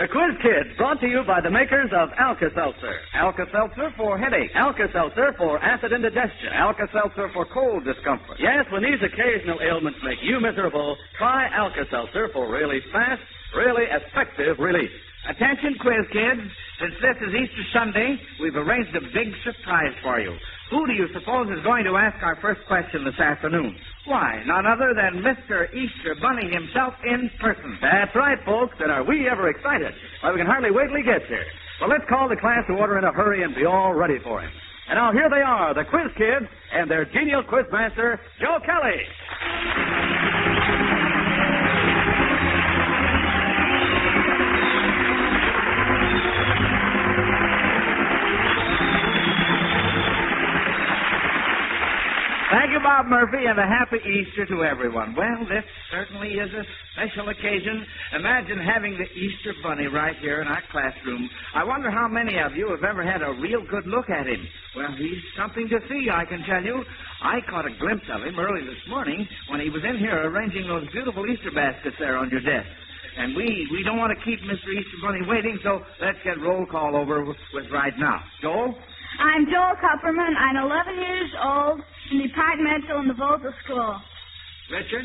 The Quiz Kids, brought to you by the makers of Alka-Seltzer. Alka-Seltzer for headache. Alka-Seltzer for acid indigestion. Alka-Seltzer for cold discomfort. Yes, when these occasional ailments make you miserable, try Alka-Seltzer for really fast, really effective relief. Attention, Quiz Kids. Since this is Easter Sunday, we've arranged a big surprise for you. Who do you suppose is going to ask our first question this afternoon? Why, none other than Mr. Easter Bunny himself in person. That's right, folks, and are we ever excited? Why, we can hardly wait till he gets here. Well, let's call the class to order in a hurry and be all ready for him. And now here they are, the Quiz Kids and their genial quizmaster, Joe Kelly. Thank you, Bob Murphy, and a happy Easter to everyone. Well, this certainly is a special occasion. Imagine having the Easter Bunny right here in our classroom. I wonder how many of you have ever had a real good look at him. Well, he's something to see, I can tell you. I caught a glimpse of him early this morning when he was in here arranging those beautiful Easter baskets there on your desk. And we don't want to keep Mr. Easter Bunny waiting, so let's get roll call over with right now. Joel? I'm Joel Kupperman. I'm 11 years old in departmental in the Volta School. Richard?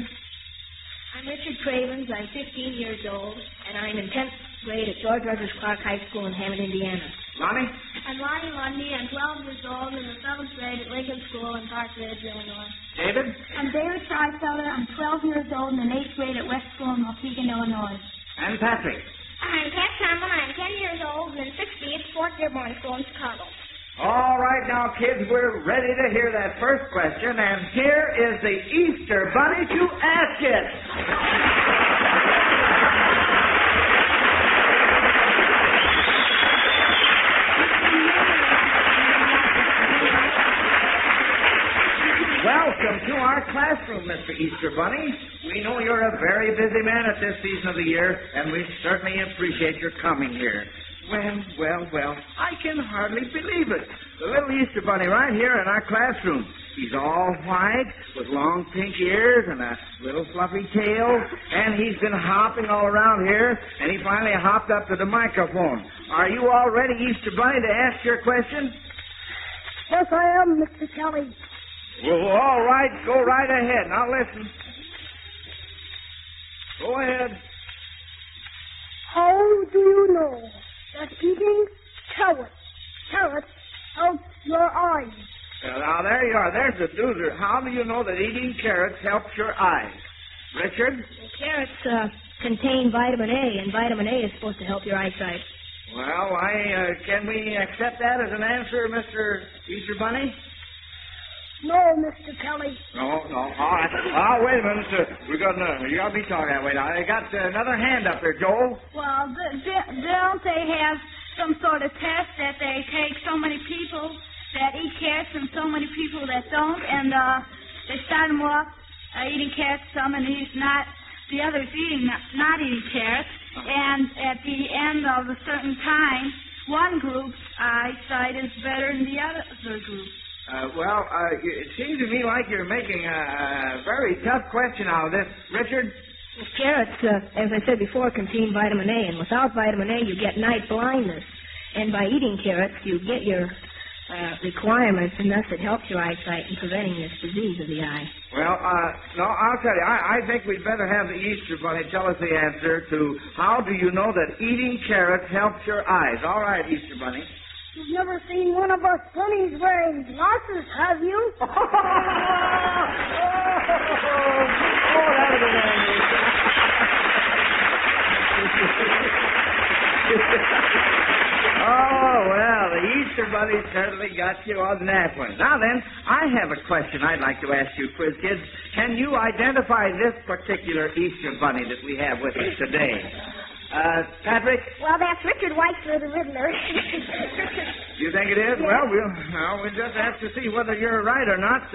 I'm Richard Cravens. I'm 15 years old, and I'm in 10th grade at George Rogers Clark High School in Hammond, Indiana. Lonnie? I'm Lonnie Lundy. I'm 12 years old in the 7th grade at Lincoln School in Park Ridge, Illinois. David? I'm David Schreifelder. I'm 12 years old in the 8th grade at West School in Muskegon, Illinois. And Patrick? I'm Pat Sherman. I'm 10 years old and in 6th grade at Fort Dearborn School in Chicago. All right, now, kids, we're ready to hear that first question, and here is the Easter Bunny to ask it. Welcome to our classroom, Mr. Easter Bunny. We know you're a very busy man at this season of the year, and we certainly appreciate your coming here. Well, I can hardly believe it. The little Easter Bunny right here in our classroom. He's all white with long pink ears and a little fluffy tail, and he's been hopping all around here, and he finally hopped up to the microphone. Are you all ready, Easter Bunny, to ask your question? Yes, I am, Mr. Kelly. Well, all right, go right ahead. Now listen. Go ahead. How do you know that eating carrots helps your eyes? Now, there you are. There's the doozer. How do you know that eating carrots helps your eyes? Richard? Well, carrots contain vitamin A, and vitamin A is supposed to help your eyesight. Well, can we accept that as an answer, Mr. Easter Bunny? No, Mr. Kelly. No. All right. Oh, wait a minute, sir. You got to be talking that way now. I got another hand up there, Joel. Well, don't they have some sort of test that they take so many people that eat carrots and so many people that don't, and they start them off eating carrots, some, and the others not eating carrots, and at the end of a certain time, one group's eyesight is better than the other group. It seems to me like you're making a very tough question out of this. Richard? Well, carrots, as I said before, contain vitamin A, and without vitamin A, you get night blindness. And by eating carrots, you get your requirements, and thus it helps your eyesight in preventing this disease of the eye. Well, no, I'll tell you. I think we'd better have the Easter Bunny tell us the answer to how do you know that eating carrots helps your eyes. All right, Easter Bunny. You've never seen one of us bunnies wearing glasses, have you? That was a dandy. Well, the Easter Bunny certainly got you on that one. Now then, I have a question I'd like to ask you, quiz kids. Can you identify this particular Easter Bunny that we have with us today? Patrick? Well, that's Richard Weitzler, the Riddler. You think it is? Well, we'll just have to see whether you're right or not.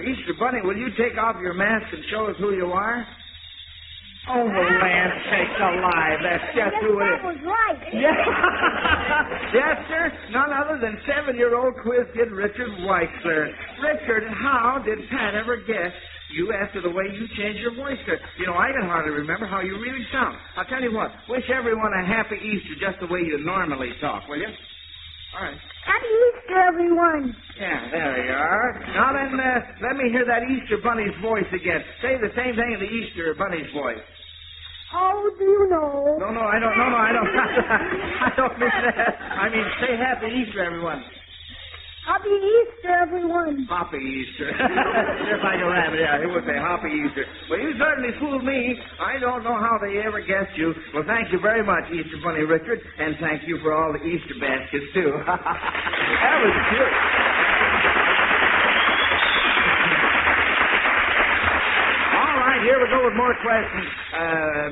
Easter Bunny, will you take off your mask and show us who you are? Oh, land sakes alive. That's just who it is. That was right. Yes, sir. None other than 7-year-old quiz kid Richard Weitzler. Richard, how did Pat ever guess you after the way you change your voice. You know, I can hardly remember how you really sound. I'll tell you what. Wish everyone a happy Easter just the way you normally talk, will you? All right. Happy Easter, everyone. Yeah, there you are. Now then, let me hear that Easter Bunny's voice again. Say the same thing in the Easter Bunny's voice. How do you know? No, I don't. I don't mean that. I mean, say happy Easter, everyone. Happy Easter, everyone. Happy Easter. Just like a rabbit, yeah, he would say Happy Easter. Well, you certainly fooled me. I don't know how they ever guessed you. Well, thank you very much, Easter Bunny Richard, and thank you for all the Easter baskets, too. That was cute. All right, here we go with more questions.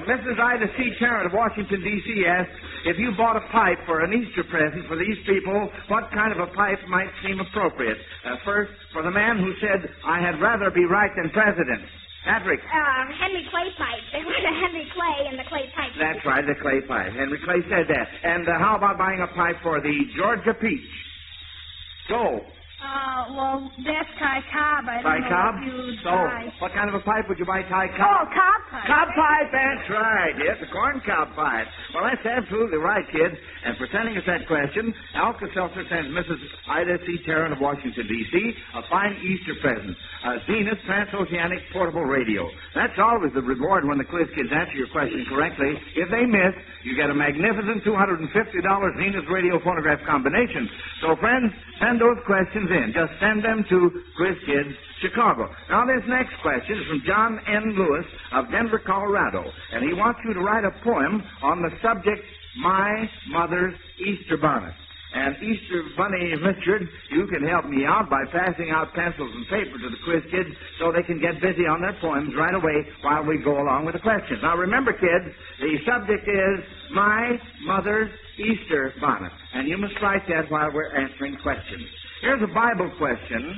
Mrs. Ida C. Tarrant of Washington, D.C. asks, if you bought a pipe for an Easter present for these people, what kind of a pipe might seem appropriate? First, for the man who said, I had rather be right than president. Patrick. Henry Clay pipe. They went to Henry Clay and the Clay pipe. That's right, the Clay pipe. Henry Clay said that. And how about buying a pipe for the Georgia peach? Joe. Well, that's Ty Cobb. I don't Cobb? know if you'd So, buy. what kind of a pipe would you buy, Ty Cobb? Oh, cob pipe. Cob pipe, that's right. Yes, a corn cob pipe. Well, that's absolutely right, kid. And for sending us that question, Alka-Seltzer sends Mrs. Ida C. Tarrant of Washington, D.C. a fine Easter present, a Zenith Transoceanic Portable Radio. That's always the reward when the quiz kids answer your question correctly. If they miss, you get a magnificent $250 Zenith Radio phonograph combination. So, friends, send those questions in. Just send them to Quiz Kids, Chicago. Now, this next question is from John N. Lewis of Denver, Colorado, and he wants you to write a poem on the subject, My Mother's Easter Bonnet. And Easter Bunny Richard, you can help me out by passing out pencils and paper to the quiz kids so they can get busy on their poems right away while we go along with the questions. Now, remember, kids, the subject is My Mother's Easter Bonnet, and you must write that while we're answering questions. Here's a Bible question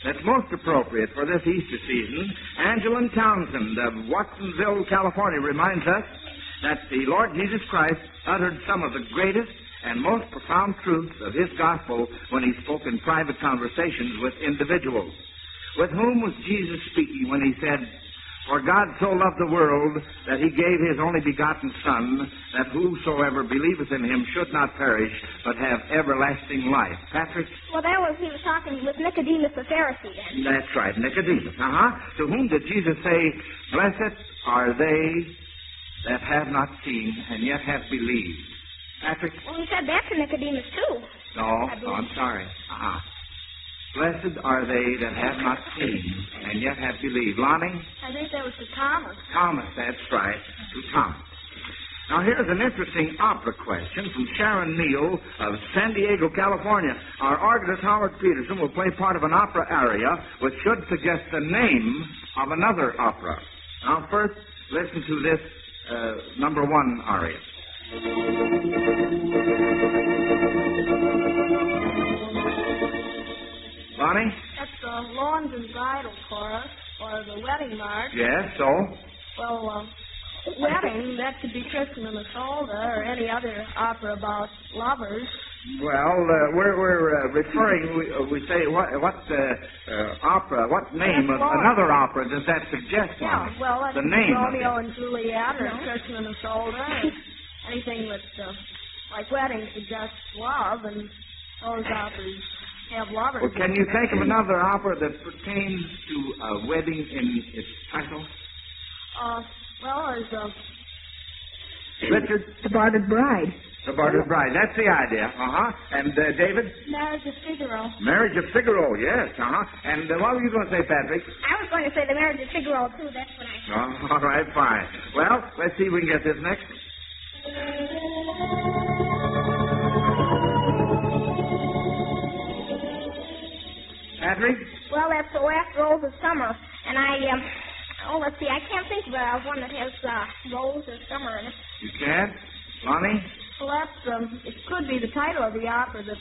that's most appropriate for this Easter season. Angelin Townsend of Watsonville, California, reminds us that the Lord Jesus Christ uttered some of the greatest and most profound truths of his gospel when he spoke in private conversations with individuals. With whom was Jesus speaking when he said, For God so loved the world that he gave his only begotten Son, that whosoever believeth in him should not perish, but have everlasting life. Patrick? Well, he was talking with Nicodemus the Pharisee then. That's right, Nicodemus. To whom did Jesus say, Blessed are they that have not seen and yet have believed? Patrick? Well, he said that to Nicodemus, too. No, I'm sorry. Blessed are they that have not seen and yet have believed. Lonnie? I think that was to Thomas. Thomas, that's right. To Thomas. Now, here's an interesting opera question from Sharon Neal of San Diego, California. Our organist, Howard Peterson, will play part of an opera aria which should suggest the name of another opera. Now, first, listen to this number one aria. Bonnie? That's the Lawns and Bridal Chorus, or the Wedding March. Yes, so? Well, wedding, that could be Tristan and Isolde, or any other opera about lovers. Well, we're referring, we say, what opera, what name of another opera does that suggest? Yeah, well, that's the name Romeo and Juliet, or Tristan and Isolde, or anything that, like wedding, suggests love, and those operas have lovers. Well, can you think of another opera that pertains to a wedding in its title? Well, there's Richard? The Bartered Bride. The Bartered Bride. That's the idea. And David? Marriage of Figaro. Marriage of Figaro, yes. And what were you going to say, Patrick? I was going to say the Marriage of Figaro, too. That's what I said. All right, fine. Well, let's see if we can get this next. Patrick? Well, that's the last rose of summer. And let's see, I can't think of one that has rose or summer in it. You can't? Lonnie? Well, that's, it could be the title of the opera that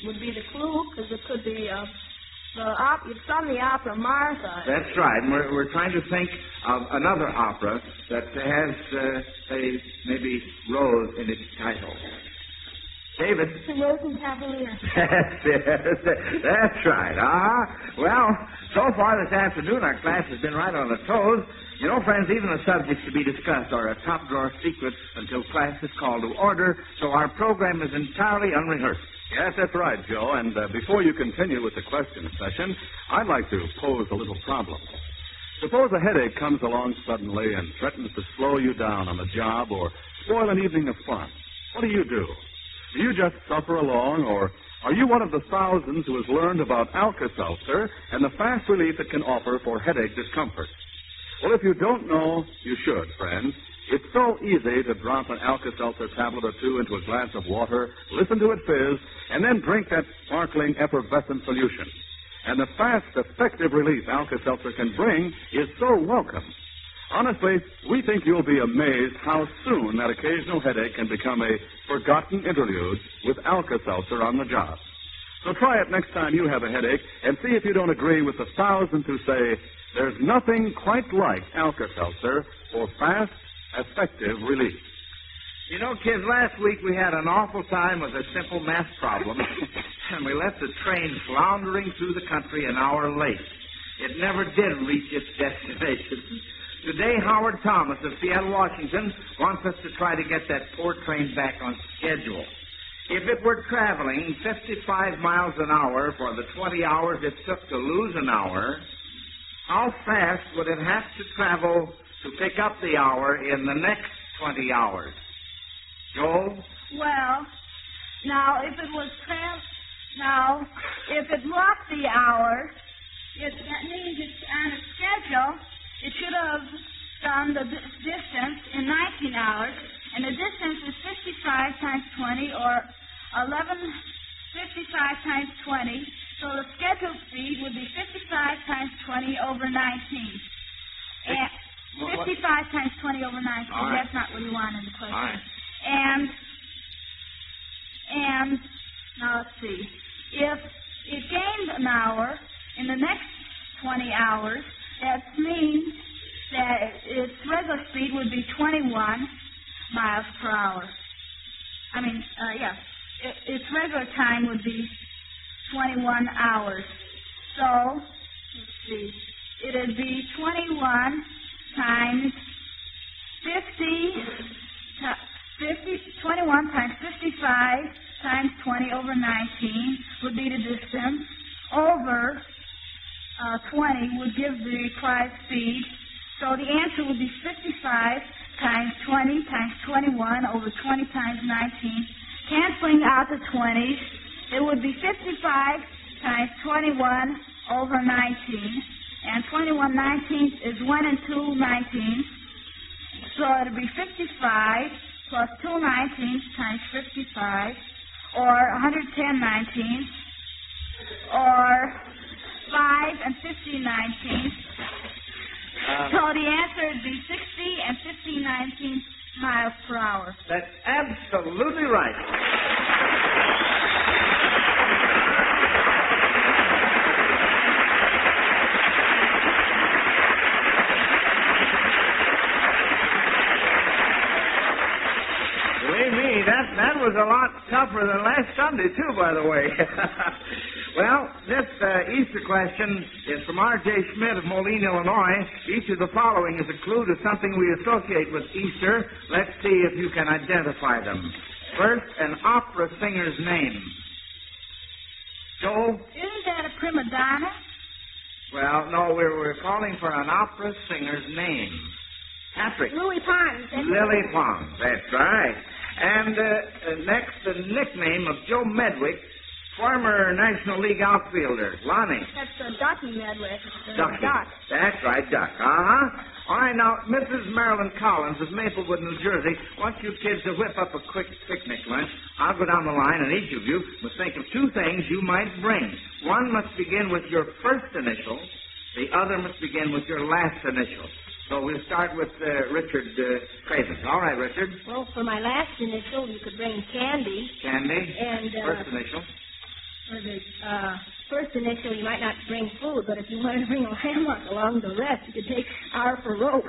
would be the clue, because it could be, you've sung the opera Martha. That's right. And we're trying to think of another opera that has, say, maybe Rose in its title. David. The Rosen Cavalier. That's right. Well, so far this afternoon, our class has been right on the toes. You know, friends, even the subjects to be discussed are a top-drawer secret until class is called to order, so our program is entirely unrehearsed. Yes, that's right, Joe. And before you continue with the question session, I'd like to pose a little problem. Suppose a headache comes along suddenly and threatens to slow you down on the job or spoil an evening of fun. What do? Do you just suffer along, or are you one of the thousands who has learned about Alka-Seltzer and the fast relief it can offer for headache discomfort? Well, if you don't know, you should, friends. It's so easy to drop an Alka-Seltzer tablet or two into a glass of water, listen to it fizz, and then drink that sparkling effervescent solution. And the fast, effective relief Alka-Seltzer can bring is so welcome. Honestly, we think you'll be amazed how soon that occasional headache can become a forgotten interlude with Alka-Seltzer on the job. So try it next time you have a headache and see if you don't agree with the thousands who say there's nothing quite like Alka-Seltzer for fast, effective relief. You know, kids, last week we had an awful time with a simple math problem, and we left the train floundering through the country an hour late. It never did reach its destination. Today, Howard Thomas of Seattle, Washington, wants us to try to get that poor train back on schedule. If it were traveling 55 miles an hour for the 20 hours it took to lose an hour, how fast would it have to travel to pick up the hour in the next 20 hours? Joel? Well, now, if it was if it lost the hour, that means it's on a schedule. It should have done the distance in 19 hours, and the distance is 55 times 20, or 55 times 20. So the scheduled speed would be 55 times 20 over 19. And 55 times 20 over 19. Right. That's not what you want in the question. Right. And now let's see. If it gained an hour in the next 20 hours, that means that its regular speed would be 21 miles per hour. Its regular time would be 21 hours. So, let's see. It would be 21 times 21 times 55 times 20 over 19 would be the distance. Over 20 would give the required speed. So the answer would be 55 times 20 times 21 over 20 times 19. Canceling out the 20s, it would be 55 times 21 over 19. And 21 19ths is 1 and 2 19ths. So it would be 55 plus 2 19ths times 55, or 110 19ths, or 5 and 50 19ths. So the answer would be 60 and 50 19ths miles per hour. That's absolutely right. Believe me, that was a lot tougher than last Sunday, too, by the way. Well, this Easter question is from R.J. Schmidt of Moline, Illinois. Each of the following is a clue to something we associate with Easter. Let's see if you can identify them. First, an opera singer's name. Joel? Isn't that a prima donna? Well, no, we're calling for an opera singer's name. Patrick. Louis Pons. Lily Pons, that's right. And next, the nickname of Joe Medwick, former National League outfielder. Lonnie. That's Ducky Medwick. Ducky. Duck. That's right, Duck. All right, now, Mrs. Marilyn Collins of Maplewood, New Jersey, wants you kids to whip up a quick picnic lunch. I'll go down the line, and each of you must think of two things you might bring. One must begin with your first initial. The other must begin with your last initial. So we'll start with Richard Craven. All right, Richard. Well, for my last initial, you could bring candy. Candy. And first initial. For the first initial, you might not bring food, but if you wanted to bring a hammock along the rest, you could take R for rope.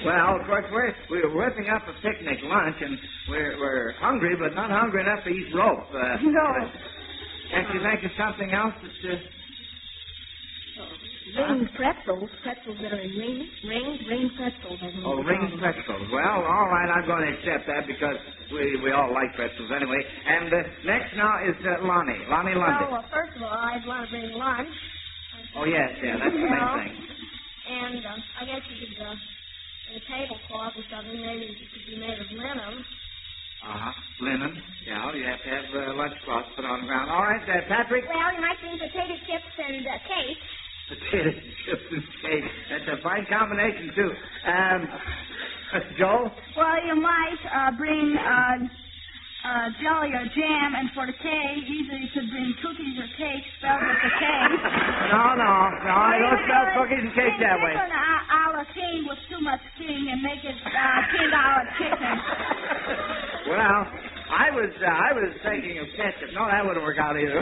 Well, of course, we're whipping up a picnic lunch, and we're hungry, but not hungry enough to eat rope. No. Can't you think of something else that's... Ring pretzels that are in ring pretzels. Oh, ring pretzels. Well, all right, I'm going to accept that because we all like pretzels anyway. And next now is Lonnie Lundy. Well, first of all, I'd want to bring lunch. Oh, yes, that's the main thing. And I guess you could bring a tablecloth or something. Maybe it could be made of linen. Linen. Yeah, you have to have lunch cloths put on the ground. All right, Patrick? Well, you might bring potato chips and cake. Potato chips and cake. That's a fine combination, too. Joe? Well, you might bring jelly or jam, and for the cake, either you could bring cookies or cake spelled with the K. No, I don't spell cookies and cake that way. Make an a la king with too much king and make it $10 chicken. Well, I was thinking of ketchup. No, that wouldn't work out either.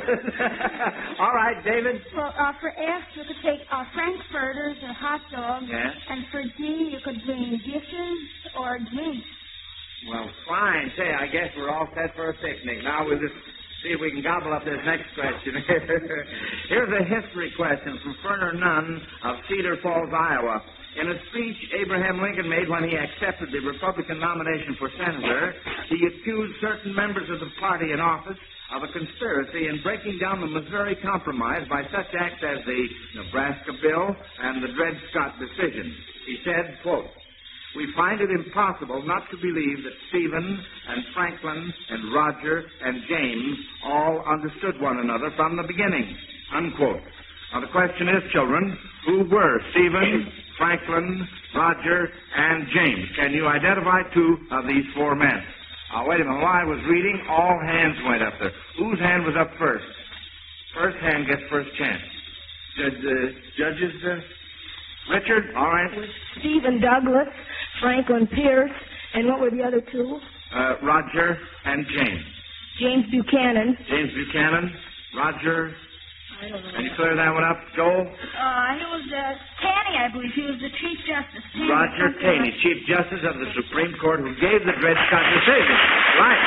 All right, David. Well, for F, you could take frankfurters or hot dogs. Yeah. And for G, you could bring dishes or drinks. Well, fine. Say, I guess we're all set for a picnic. Now we'll just see if we can gobble up this next question. Here's a history question from Ferner Nunn of Cedar Falls, Iowa. In a speech Abraham Lincoln made when he accepted the Republican nomination for senator, he accused certain members of the party in office of a conspiracy in breaking down the Missouri Compromise by such acts as the Nebraska Bill and the Dred Scott decision. He said, quote, "We find it impossible not to believe that Stephen and Franklin and Roger and James all understood one another from the beginning," unquote. Now, the question is, children, who were Stephen, Franklin, Roger, and James? Can you identify two of these four men? Wait a minute. While I was reading, all hands went up there. Whose hand was up first? First hand gets first chance. Judges, Richard? All right. Stephen Douglas, Franklin Pierce, and what were the other two? Roger and James. James Buchanan. James Buchanan, Roger. I don't know. Can you clear that one up, Joel? He was Taney, I believe. He was the Chief Justice. Roger Taney, Chief Justice of the Supreme Court, who gave the Dred Scott decision. Right.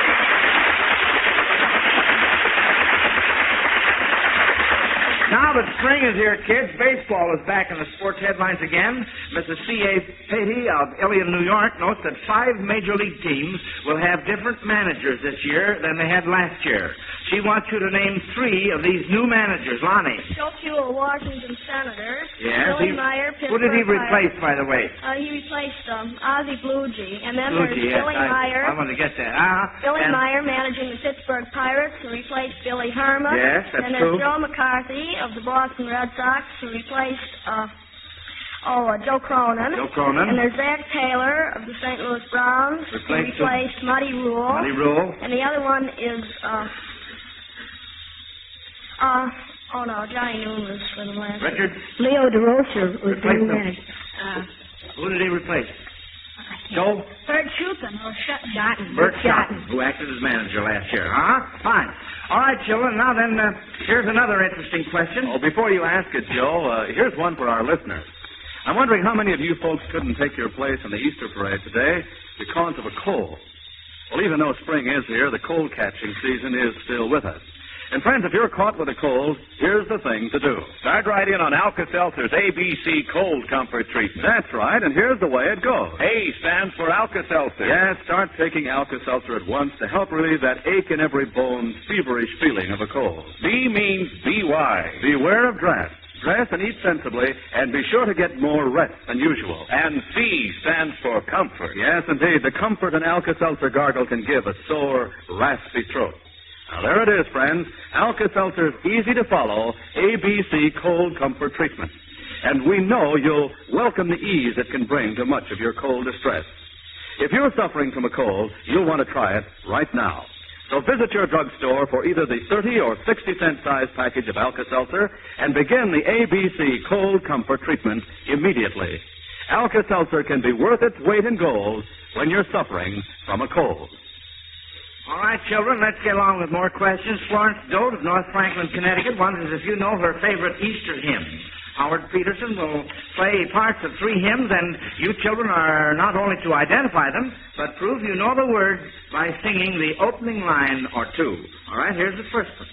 Now that spring is here, kids, baseball is back in the sports headlines again. Mrs. C.A. Patey of Ilion, New York, notes that 5 major league teams will have different managers this year than they had last year. She wants you to name 3 of these new managers. Lonnie. Joe Washington Senator. Yes. Billy Meyer, Pittsburgh. Who did he replace, by the way? He replaced Ozzie Bluegee. And then Bluegee, there's Billy Meyer. I want to get that. Billy Meyer managing the Pittsburgh Pirates, who replaced Billy Herman. Yes, that's and true. there's Joe McCarthy of the Boston Red Sox, who replaced Joe Cronin. Joe Cronin. And there's Zach Taylor of the St. Louis Browns, who replaced Muddy Rule. Muddy Rule. And the other one is Johnny Noon was for the last. Richard. Leo DeRocher was the new manager. Who did he replace? Joe? Bert Schuppen or Schotten. Bert Schotten, who acted as manager last year. Fine. All right, children. Now then, here's another interesting question. Oh, before you ask it, Joe, here's one for our listeners. I'm wondering how many of you folks couldn't take your place in the Easter parade today because of a cold. Well, even though spring is here, the cold catching season is still with us. And friends, if you're caught with a cold, here's the thing to do. Start right in on Alka-Seltzer's ABC Cold Comfort Treatment. That's right, and here's the way it goes. A stands for Alka-Seltzer. Yes, start taking Alka-Seltzer at once to help relieve that ache in every bone, feverish feeling of a cold. B means B-Y. Beware of draughts. Dress and eat sensibly, and be sure to get more rest than usual. And C stands for comfort. Yes, indeed. The comfort an Alka-Seltzer gargle can give a sore, raspy throat. Now, there it is, friends. Alka-Seltzer's easy-to-follow ABC Cold Comfort Treatment. And we know you'll welcome the ease it can bring to much of your cold distress. If you're suffering from a cold, you'll want to try it right now. So visit your drugstore for either the 30 or 60-cent size package of Alka-Seltzer and begin the ABC Cold Comfort Treatment immediately. Alka-Seltzer can be worth its weight in gold when you're suffering from a cold. All right, children, let's get along with more questions. Florence Doe of North Franklin, Connecticut, wonders if you know her favorite Easter hymn. Howard Peterson will play parts of 3 hymns, and you children are not only to identify them, but prove you know the words by singing the opening line or 2. All right, here's the first one.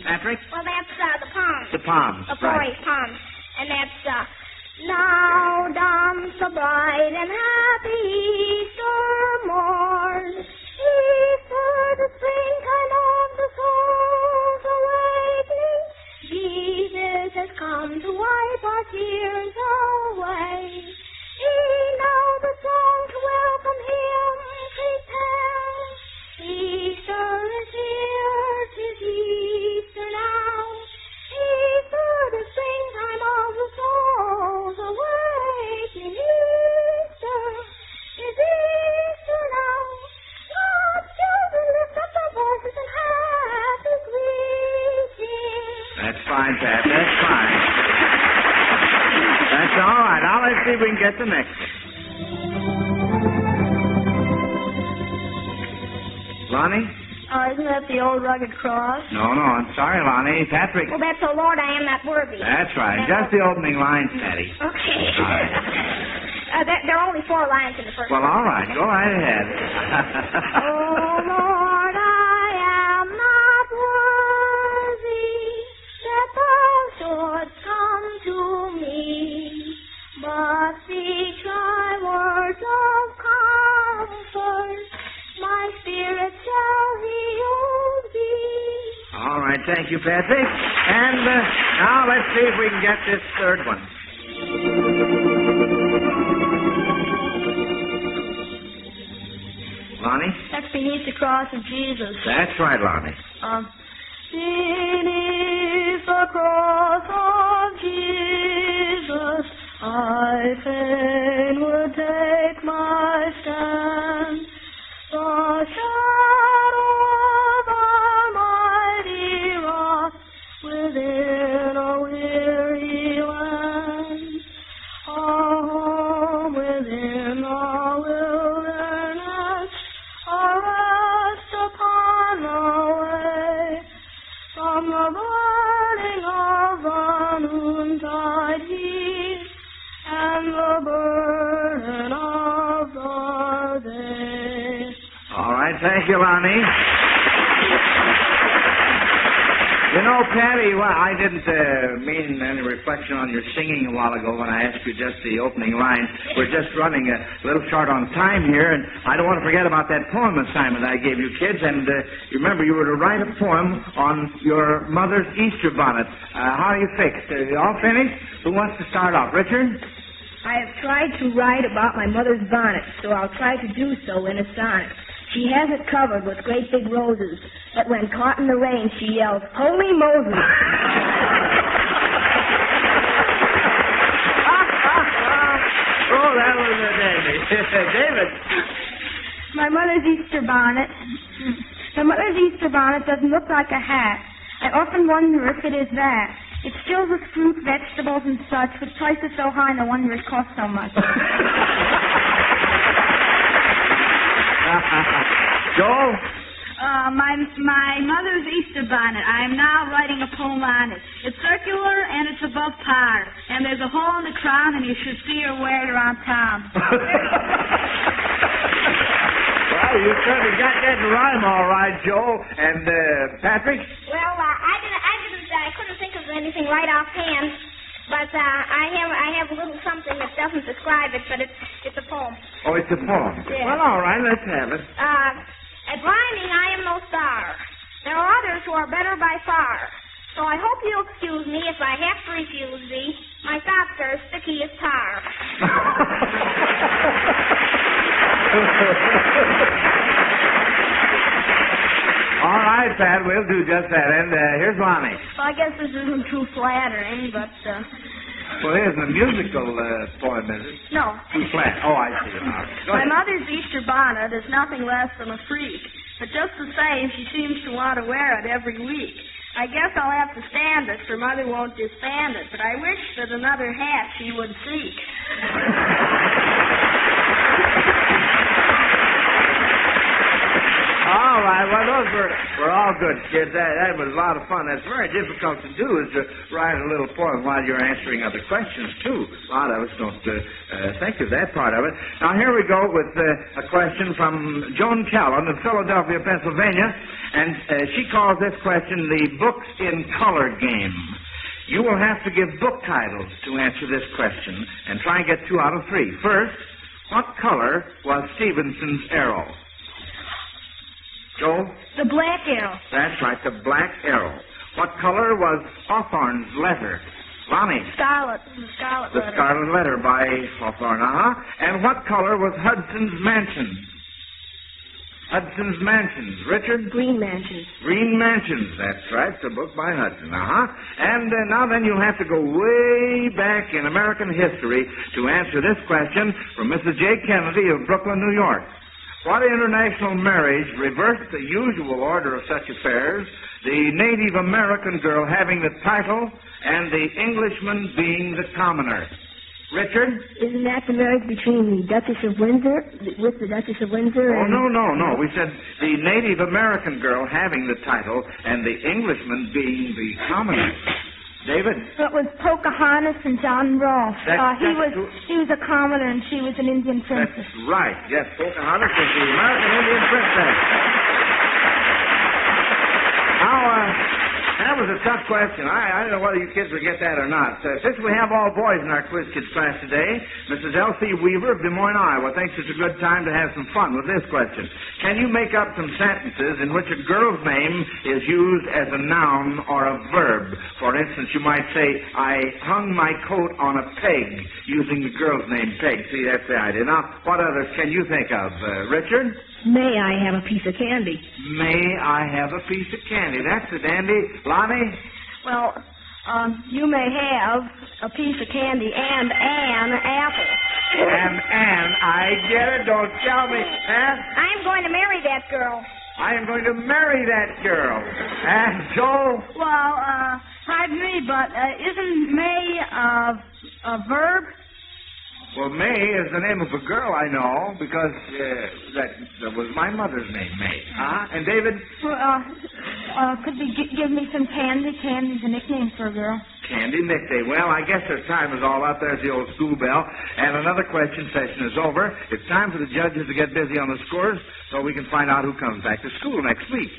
Patrick? Well, that's the Palms. The Palms. The right. Palms. And that's, now dawns the bright and happy Easter morn. Easter, the springtime of the soul's awakening. Jesus has come to wipe our tears away. Now the song to welcome him prepare. Easter is here, 'tis Easter now. Easter, the springtime of the soul's awakening. Easter is Easter now. God's children lift up their voices in happy greeting. That's fine, Pat. That's fine. That's all right. Now let's see if we can get the next one. Lonnie? Isn't that the old rugged cross? No, I'm sorry, Lonnie. Patrick. Well, that's, "O Lord, I am not worthy." That's right. Just the opening lines, Patty. Okay. All right. There are only 4 lines in the first Well, one. all right. Go right ahead. Oh, Lord, I am not worthy that thou shouldst come to me, but speak thy words of comfort, my spirit shall heal thee. All right. Thank you, Patrick. And now let's see if we can get this third one. Lonnie? That's beneath the cross of Jesus. That's right, Lonnie. Beneath the cross of Jesus, I fain would take my stand. The shadow of Almighty wrath within a weary land, a home within a wilderness, a rest upon the way, from the burning of the noontide heat and the burden of the day. All right. Thank you, Lonnie. You know, Patty, well, I didn't mean any reflection on your singing a while ago when I asked you just the opening line. We're just running a little short on time here, and I don't want to forget about that poem assignment I gave you kids. And you remember you were to write a poem on your mother's Easter bonnet. How are you fixed? You all finished? Who wants to start off? Richard? I have tried to write about my mother's bonnet, so I'll try to do so in a sonnet. She has it covered with great big roses, but when caught in the rain, she yells, "Holy Moses!" Oh, that was a David. David. My mother's Easter bonnet. My mother's Easter bonnet doesn't look like a hat. I often wonder if it is that. It's filled with fruit, vegetables, and such, with prices so high, no wonder it costs so much. Joel? My mother's Easter bonnet. I am now writing a poem on it. It's circular and it's above par. And there's a hole in the crown, and you should see her wear it around town. Well, you certainly got that rhyme all right, Joel. And Patrick? Well, I couldn't think of anything right offhand, but I have a little something that doesn't describe it, but it's a poem. Oh, it's a poem. Yeah. Well, all right, let's have it. At rhyming, I am no star. There are others who are better by far. So I hope you'll excuse me if I have to refuse thee. My thoughts are as sticky as tar. All right, Pat, we'll do just that. And here's Lonnie. Well, I guess this isn't too flattering, but, Well, it isn't a musical poem, is it? no. Too flat. Oh, I see. Go My ahead. mother's Easter bonnet is nothing less than a freak, but just the same, she seems to want to wear it every week. I guess I'll have to stand it, for Mother won't disband it, but I wish that another hat she would seek. All right. Well, those were all good, kids. That was a lot of fun. That's very difficult to do, is to write a little poem while you're answering other questions, too. A lot of us don't think of that part of it. Now, here we go with a question from Joan Callan of Philadelphia, Pennsylvania, and she calls this question the Books in Color game. You will have to give book titles to answer this question, and try and get 2 out of 3. First, what color was Stevenson's arrow? Joe? The black arrow. That's right, the black arrow. What color was Hawthorne's letter? Lonnie? Scarlet. The scarlet The letter. Scarlet Letter by Hawthorne, And what color was Hudson's mansion? Hudson's Mansions. Richard? Green Mansions. Green Mansions, that's right, the book by Hudson, And now then you'll have to go way back in American history to answer this question from Mrs. J. Kennedy of Brooklyn, New York. What international marriage reversed the usual order of such affairs, the Native American girl having the title and the Englishman being the commoner? Richard? Isn't that the marriage between the Duchess of Windsor, with the Duchess of Windsor? Oh, and... no. We said the Native American girl having the title and the Englishman being the commoner. David? It was Pocahontas and John Rolfe. He was a commoner and she was an Indian princess. That's right. Yes, Pocahontas was the American Indian princess. Now, that was a tough question. I don't know whether you kids will get that or not. Since we have all boys in our Quiz Kids class today, Mrs. Elsie Weaver of Des Moines, Iowa, thinks it's a good time to have some fun with this question. Can you make up some sentences in which a girl's name is used as a noun or a verb? For instance, you might say, I hung my coat on a peg, using the girl's name, Peg. See, that's the idea. Now, what others can you think of? Richard? May I have a piece of candy? May I have a piece of candy? That's it, Andy. Lonnie? Well, you may have a piece of candy and an apple. And I get it. Don't tell me. I'm going to marry that girl. I am going to marry that girl. And Joe? Well, pardon me, but isn't May a verb? Well, May is the name of a girl I know because that was my mother's name, May. And David? Well, could you give me some candy? Candy's a nickname for a girl. Candy nickname. Well, I guess their time is all up. There's the old school bell. And another question session is over. It's time for the judges to get busy on the scores so we can find out who comes back to school next week.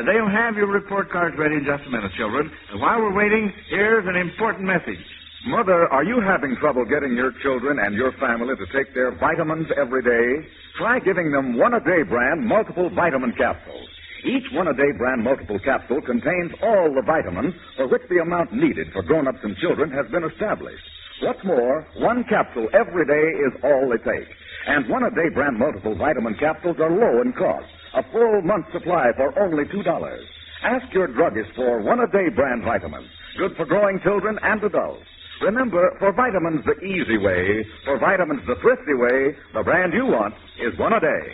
They'll have your report cards ready in just a minute, children. And while we're waiting, here's an important message. Mother, are you having trouble getting your children and your family to take their vitamins every day? Try giving them One-A-Day brand multiple vitamin capsules. Each One-A-Day brand multiple capsule contains all the vitamins for which the amount needed for grown-ups and children has been established. What's more, one capsule every day is all they take. And One-A-Day brand multiple vitamin capsules are low in cost, a full month's supply for only $2. Ask your druggist for One-A-Day brand vitamins, good for growing children and adults. Remember, for vitamins the easy way, for vitamins the thrifty way, the brand you want is One-A-Day.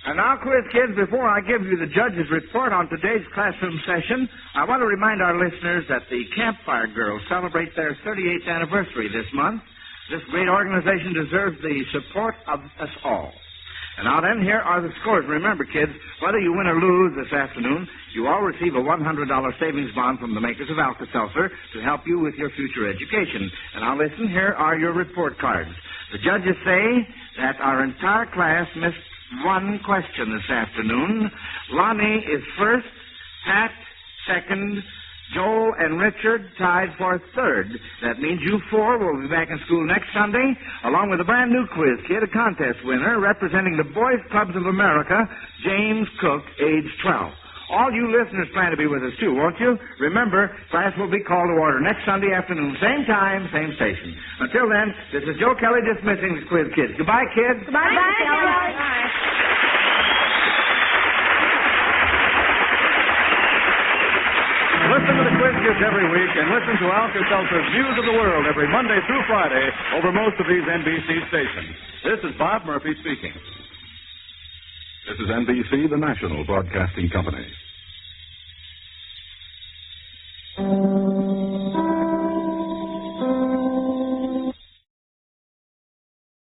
And now, Quiz Kids, before I give you the judge's report on today's classroom session, I want to remind our listeners that the Campfire Girls celebrate their 38th anniversary this month. This great organization deserves the support of us all. And now then, here are the scores. Remember, kids, whether you win or lose this afternoon, you all receive a $100 savings bond from the makers of Alka-Seltzer to help you with your future education. And now listen, here are your report cards. The judges say that our entire class missed one question this afternoon. Lonnie is first, Pat second, Joel and Richard tied for third. That means you four will be back in school next Sunday, along with a brand new quiz kid, a contest winner representing the Boys Clubs of America, James Cook, age 12. All you listeners plan to be with us, too, won't you? Remember, class will be called to order next Sunday afternoon, same time, same station. Until then, this is Joe Kelly dismissing the quiz kids. Goodbye, kids. Goodbye, Kelly. Listen to the Quiz Kids every week and listen to Alka-Seltzer's Views of the World every Monday through Friday over most of these NBC stations. This is Bob Murphy speaking. This is NBC, the national broadcasting company.